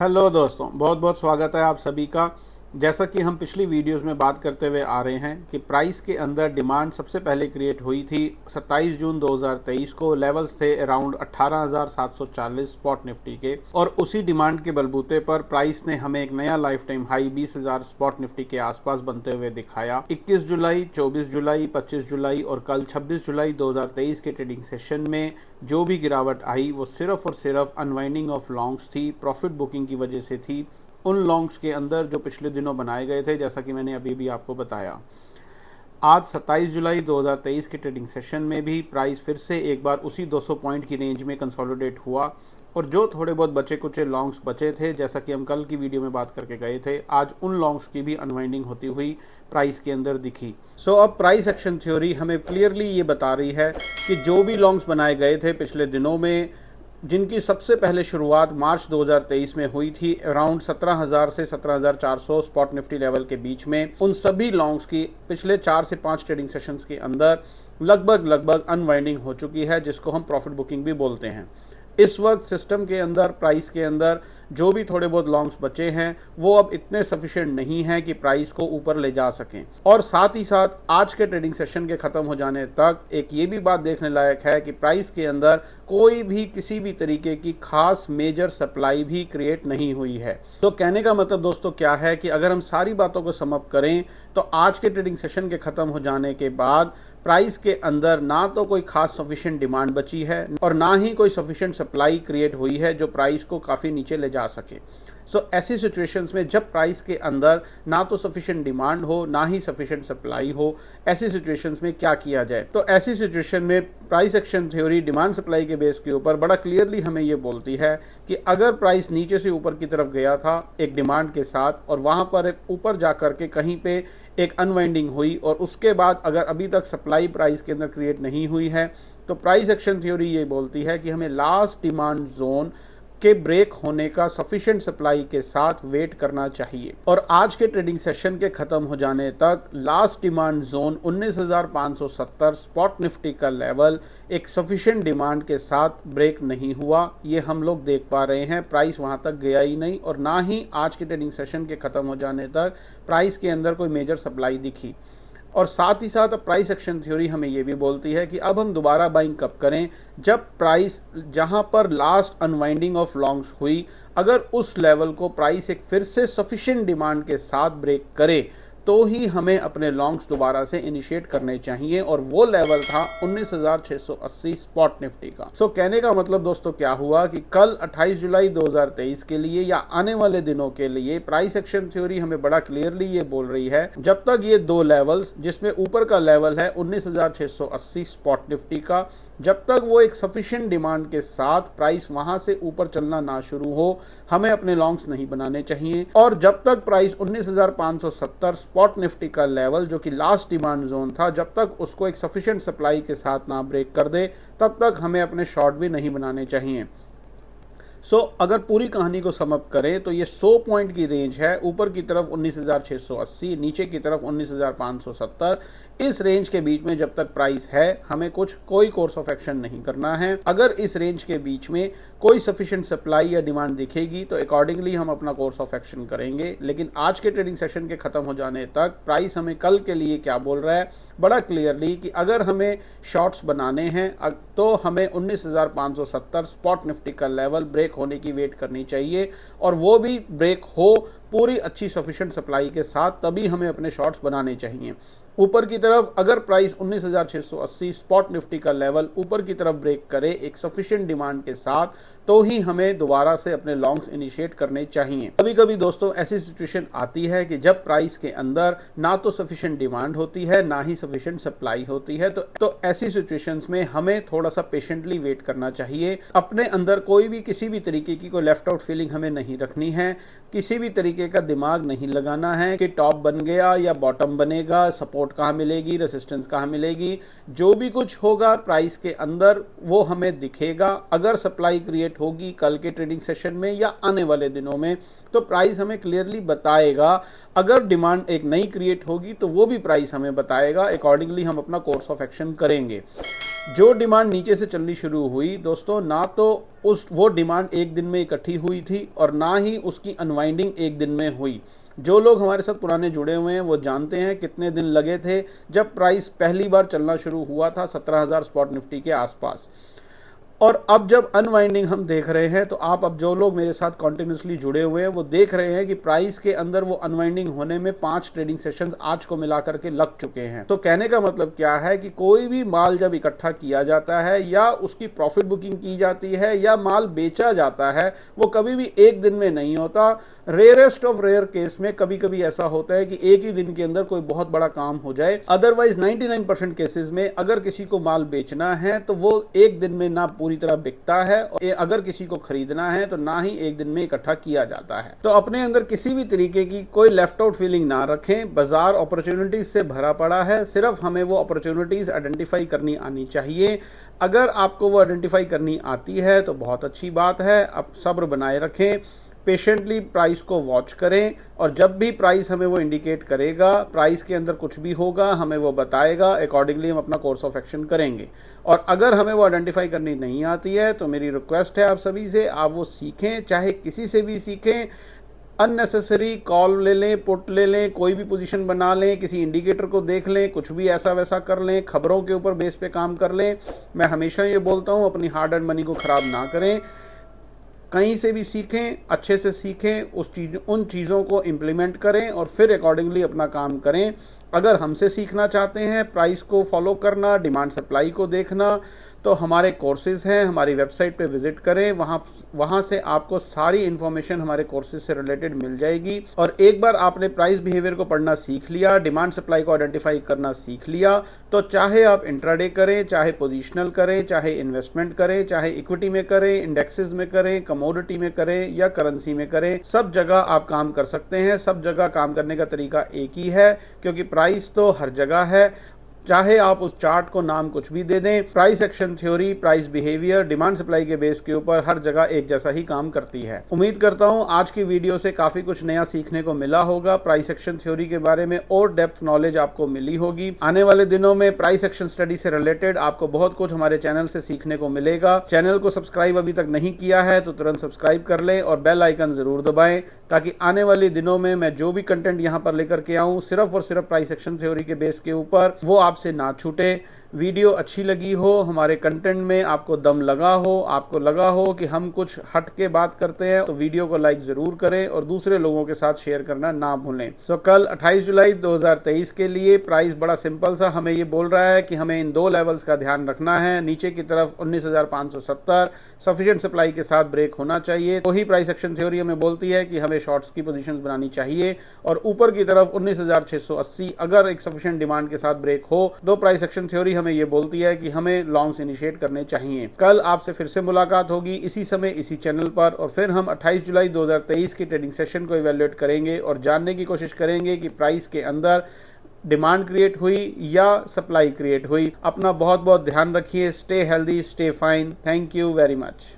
Hello दोस्तों, बहुत बहुत स्वागत है आप सभी का। जैसा कि हम पिछली वीडियोस में बात करते हुए आ रहे हैं कि प्राइस के अंदर डिमांड सबसे पहले क्रिएट हुई थी 27 जून 2023 को। लेवल्स थे अराउंड 18,740 स्पॉट निफ्टी के, और उसी डिमांड के बलबूते पर प्राइस ने हमें एक नया life time high 20,000 spot Nifty के आसपास बनते हुए दिखाया। 21 जुलाई, 24 जुलाई, 25 जुलाई और कल 26 जुलाई 2023 के ट्रेडिंग सेशन में जो भी गिरावट आई वो सिर्फ और सिर्फ अनवाइंडिंग ऑफ लॉन्ग्स थी, प्रॉफिट बुकिंग की वजह से थी। उन लॉन्ग्स के अंदर जो पिछले दिनों बनाए गए थे, जैसा कि मैंने अभी भी आपको बताया। आज 27 जुलाई 2023 के ट्रेडिंग सेशन में भी प्राइस फिर से एक बार उसी 200 पॉइंट की रेंज में कंसोलिडेट हुआ, और जो थोड़े बहुत बचे कुचे लॉन्ग्स बचे थे, जैसा कि हम कल की वीडियो में बात करके गए थे, आज उन लॉन्ग्स की भी अनवाइंडिंग होती हुई प्राइस के अंदर दिखी। अब प्राइस एक्शन थ्योरी हमें क्लियरली ये बता रही है कि जो भी लॉन्ग्स बनाए गए थे पिछले दिनों में, जिनकी सबसे पहले शुरुआत मार्च 2023 में हुई थी अराउंड 17,000 से 17,400 स्पॉट निफ्टी लेवल के बीच में, उन सभी लॉन्ग्स की पिछले 4 से 5 ट्रेडिंग सेशंस के अंदर लगभग अनवाइंडिंग हो चुकी है, जिसको हम प्रॉफिट बुकिंग भी बोलते हैं। इस वक्त सिस्टम के अंदर, प्राइस के अंदर जो भी थोड़े बहुत लॉन्ग्स बचे हैं वो अब इतने सफिशिएंट नहीं है कि प्राइस को ऊपर ले जा सकें। और साथ ही साथ आज के ट्रेडिंग सेशन के खत्म हो जाने तक एक ये भी बात देखने लायक है कि प्राइस के अंदर कोई भी किसी भी तरीके की खास मेजर सप्लाई भी क्रिएट नहीं हुई है। तो कहने का मतलब दोस्तों क्या है कि अगर हम सारी बातों को सम अप करें तो आज के ट्रेडिंग सेशन के खत्म हो जाने के बाद प्राइस के अंदर ना तो कोई खास सफिशिएंट डिमांड बची है और ना ही कोई सफिशिएंट सप्लाई क्रिएट हुई है जो प्राइस को काफ़ी नीचे ले जा सके। ऐसी सिचुएशंस में जब प्राइस के अंदर ना तो सफिशिएंट डिमांड हो ना ही सफिशिएंट सप्लाई हो, ऐसी सिचुएशंस में क्या किया जाए? तो ऐसी सिचुएशन में price action theory demand supply के बेस के ऊपर बड़ा क्लियरली हमें ये बोलती है कि अगर प्राइस नीचे से ऊपर की तरफ गया था एक डिमांड के साथ, और वहां पर ऊपर जाकर के कहीं पे एक अनवाइंडिंग हुई, और उसके बाद अगर अभी तक सप्लाई प्राइस के अंदर क्रिएट नहीं हुई है, तो प्राइस एक्शन थ्योरी ये बोलती है कि हमें लास्ट डिमांड जोन के ब्रेक होने का सफिशिएंट सप्लाई के साथ वेट करना चाहिए। और आज के ट्रेडिंग सेशन के खत्म हो जाने तक last demand zone 19,570 spot Nifty का लेवल एक सफिशिएंट डिमांड के साथ ब्रेक नहीं हुआ। ये हम लोग देख पा रहे हैं, प्राइस वहां तक गया ही नहीं, और ना ही आज के ट्रेडिंग सेशन के खत्म हो जाने तक प्राइस के अंदर कोई मेजर सप्लाई दिखी। और साथ ही साथ अब प्राइस एक्शन थ्योरी हमें यह भी बोलती है कि अब हम दोबारा बाइंग कब करें, जब प्राइस जहां पर लास्ट अनवाइंडिंग ऑफ लॉन्ग्स हुई, अगर उस लेवल को प्राइस एक फिर से सफिशिएंट डिमांड के साथ ब्रेक करे तो ही हमें अपने लॉन्ग्स दोबारा से इनिशिएट करने चाहिए, और वो लेवल था 19,680 स्पॉट निफ्टी का। कहने का मतलब दोस्तों क्या हुआ कि कल 28 जुलाई 2023 के लिए या आने वाले दिनों के लिए प्राइस एक्शन थ्योरी हमें बड़ा क्लियरली ये बोल रही है, जब तक ये दो लेवल्स, जिसमें ऊपर का लेवल है 19,680 स्पॉट निफ्टी का, जब तक वो एक सफिशिएंट डिमांड के साथ प्राइस वहां से ऊपर चलना ना शुरू हो, हमें अपने लॉन्ग्स नहीं बनाने चाहिए। और जब तक प्राइस 19,570 स्पॉट निफ्टी का लेवल, जो कि लास्ट डिमांड जोन था, जब तक उसको एक सफिशिएंट सप्लाई के साथ ना ब्रेक कर दे, तब तक हमें अपने शॉर्ट भी नहीं बनाने चाहिए। अगर पूरी कहानी को समअप करें तो ये 100 पॉइंट की रेंज है, ऊपर की तरफ 19,680, नीचे की तरफ 19,570। इस रेंज के बीच में जब तक प्राइस है, हमें कोई कोर्स ऑफ एक्शन नहीं करना है। अगर इस रेंज के बीच में कोई सफिशिएंट सप्लाई या डिमांड दिखेगी तो अकॉर्डिंगली हम अपना कोर्स ऑफ एक्शन करेंगे। लेकिन आज के ट्रेडिंग सेशन के खत्म हो जाने तक प्राइस हमें कल के लिए क्या बोल रहा है बड़ा क्लियरली, कि अगर हमें शॉर्ट्स बनाने हैं तो हमें 19,570 स्पॉट निफ्टी का लेवल ब्रेक होने की वेट करनी चाहिए, और वो भी ब्रेक हो पूरी अच्छी सफिशिएंट सप्लाई के साथ, तभी हमें अपने शॉर्ट्स बनाने चाहिए। ऊपर की तरफ अगर प्राइस 19,680 स्पॉट निफ्टी का लेवल ऊपर की तरफ ब्रेक करे एक सफिशिएंट डिमांड के साथ, तो ही हमें दोबारा से अपने लॉन्ग्स इनिशिएट करने चाहिए। कभी कभी दोस्तों ऐसी सिचुएशन आती है कि जब प्राइस के अंदर ना तो सफिशिएंट डिमांड होती है ना ही सफिशिएंट सप्लाई होती है, तो ऐसी सिचुएशंस में हमें थोड़ा सा पेशेंटली वेट करना चाहिए। अपने अंदर कोई भी किसी भी तरीके की कोई लेफ्ट आउट फीलिंग हमें नहीं रखनी है, किसी भी तरीके का दिमाग नहीं लगाना है कि टॉप बन गया या बॉटम बनेगा, सपोर्ट कहाँ मिलेगी, रेसिस्टेंस कहाँ मिलेगी। जो भी कुछ होगा प्राइस के अंदर वो हमें दिखेगा। अगर सप्लाई क्रिएट क्रिएट होगी कल के ट्रेडिंग सेशन में या आने वाले दिनों में, तो प्राइस हमें क्लियरली बताएगा। अगर डिमांड एक नई क्रिएट होगी तो वो भी प्राइस हमें बताएगा, अकॉर्डिंगली हम अपना कोर्स ऑफ एक्शन करेंगे। जो डिमांड नीचे से चलनी शुरू हुई दोस्तों, ना तो वो डिमांड एक दिन में इकट्ठी हुई थी और ना ही उसकी अनवाइंडिंग एक दिन में हुई। जो लोग हमारे साथ पुराने जुड़े हुए हैं वो जानते हैं कितने दिन लगे थे जब प्राइस पहली बार चलना शुरू हुआ था 17,000 स्पॉट निफ्टी के आसपास। और अब जब अनवाइंडिंग हम देख रहे हैं, तो आप अब जो लोग मेरे साथ कॉन्टिन्यूसली जुड़े हुए हैं वो देख रहे हैं कि प्राइस के अंदर वो अनवाइंडिंग होने में 5 ट्रेडिंग सेशंस आज को मिलाकर के लग चुके हैं। तो कहने का मतलब क्या है कि कोई भी माल जब इकट्ठा किया जाता है या उसकी प्रॉफिट बुकिंग की जाती है या माल बेचा जाता है, वो कभी भी एक दिन में नहीं होता। रेयरेस्ट ऑफ रेयर केस में कभी कभी ऐसा होता है कि एक ही दिन के अंदर कोई बहुत बड़ा काम हो जाए। अदरवाइज 99% केसेस में अगर किसी को माल बेचना है तो वो एक दिन में ना पूरी तरह बिकता है, और अगर किसी को खरीदना है तो ना ही एक दिन में इकट्ठा किया जाता है। तो अपने अंदर किसी भी तरीके की कोई लेफ्ट आउट फीलिंग ना रखें। बाजार अपॉर्चुनिटीज से भरा पड़ा है, सिर्फ हमें वो अपॉर्चुनिटीज आइडेंटिफाई करनी आनी चाहिए। अगर आपको वो आइडेंटिफाई करनी आती है तो बहुत अच्छी बात है। अब सब्र बनाए रखें, पेशेंटली प्राइस को वॉच करें, और जब भी प्राइस हमें वो इंडिकेट करेगा, प्राइस के अंदर कुछ भी होगा हमें वो बताएगा, अकॉर्डिंगली हम अपना कोर्स ऑफ एक्शन करेंगे। और अगर हमें वो आइडेंटिफाई करनी नहीं आती है तो मेरी रिक्वेस्ट है आप सभी से, आप वो सीखें, चाहे किसी से भी सीखें। अननेसेसरी कॉल ले लें, पुट ले लें, कोई भी पोजीशन बना लें, किसी इंडिकेटर को देख लें, कुछ भी ऐसा वैसा कर लें, खबरों के ऊपर बेस पे काम कर लें। मैं हमेशा ये बोलता हूँ, अपनी हार्ड अर्न मनी को खराब ना करें। कहीं से भी सीखें, अच्छे से सीखें, उन चीज़ों को इम्प्लीमेंट करें और फिर अकॉर्डिंगली अपना काम करें। अगर हमसे सीखना चाहते हैं प्राइस को फॉलो करना, डिमांड सप्लाई को देखना, तो हमारे कोर्सेज हैं, हमारी वेबसाइट पे विजिट करें। वहाँ से आपको सारी इन्फॉर्मेशन हमारे कोर्सेज से रिलेटेड मिल जाएगी। और एक बार आपने प्राइस बिहेवियर को पढ़ना सीख लिया, डिमांड सप्लाई को आइडेंटिफाई करना सीख लिया, तो चाहे आप इंट्राडे करें, चाहे पोजिशनल करें, चाहे इन्वेस्टमेंट करें, चाहे इक्विटी में करें, इंडेक्सेस में करें, कमोडिटी में करें या करेंसी में करें, सब जगह आप काम कर सकते हैं। सब जगह काम करने का तरीका एक ही है, क्योंकि प्राइस तो हर जगह है। चाहे आप उस चार्ट को नाम कुछ भी दे दें, price action theory, price behaviour, demand supply के बेस के ऊपर हर जगह एक जैसा ही काम करती है। उम्मीद करता हूं आज की वीडियो से काफी कुछ नया सीखने को मिला होगा। प्राइस एक्शन थ्योरी के बारे में और डेप्थ नॉलेज आपको मिली होगी। आने वाले दिनों में प्राइस एक्शन स्टडी से रिलेटेड आपको बहुत कुछ हमारे चैनल से सीखने को मिलेगा। चैनल को सब्सक्राइब अभी तक नहीं किया है तो तुरंत सब्सक्राइब कर लें और बेल आइकन जरूर दबाएं, ताकि आने वाले दिनों में मैं जो भी कंटेंट यहां पर लेकर के आऊं सिर्फ और सिर्फ प्राइस एक्शन थ्योरी के बेस के ऊपर, वो आपसे ना छूटे। वीडियो अच्छी लगी हो, हमारे कंटेंट में आपको दम लगा हो, आपको लगा हो कि हम कुछ हट के बात करते हैं, तो वीडियो को लाइक जरूर करें और दूसरे लोगों के साथ शेयर करना ना भूलें। तो कल 28 जुलाई 2023 के लिए प्राइस बड़ा सिंपल सा हमें ये बोल रहा है कि हमें इन 2 लेवल्स का ध्यान रखना है। नीचे की तरफ 19,570 सफिशिएंट सप्लाई के साथ ब्रेक होना चाहिए, तो ही प्राइस एक्शन थ्योरी हमें बोलती है कि हमें शॉर्ट्स की पोजीशंस बनानी चाहिए। और ऊपर की तरफ 19,680 अगर एक सफिशिएंट डिमांड के साथ ब्रेक हो तो प्राइस एक्शन थ्योरी हमें ये बोलती है कि हमें लॉन्ग्स इनिशिएट करने चाहिए। कल आपसे फिर से मुलाकात होगी इसी समय इसी चैनल पर, और फिर हम 28 जुलाई 2023 की ट्रेडिंग सेशन को इवैल्यूएट करेंगे और जानने की कोशिश करेंगे कि प्राइस के अंदर डिमांड क्रिएट हुई या सप्लाई क्रिएट हुई। अपना बहुत बहुत ध्यान रखिए। Stay healthy, stay fine. Thank you very much.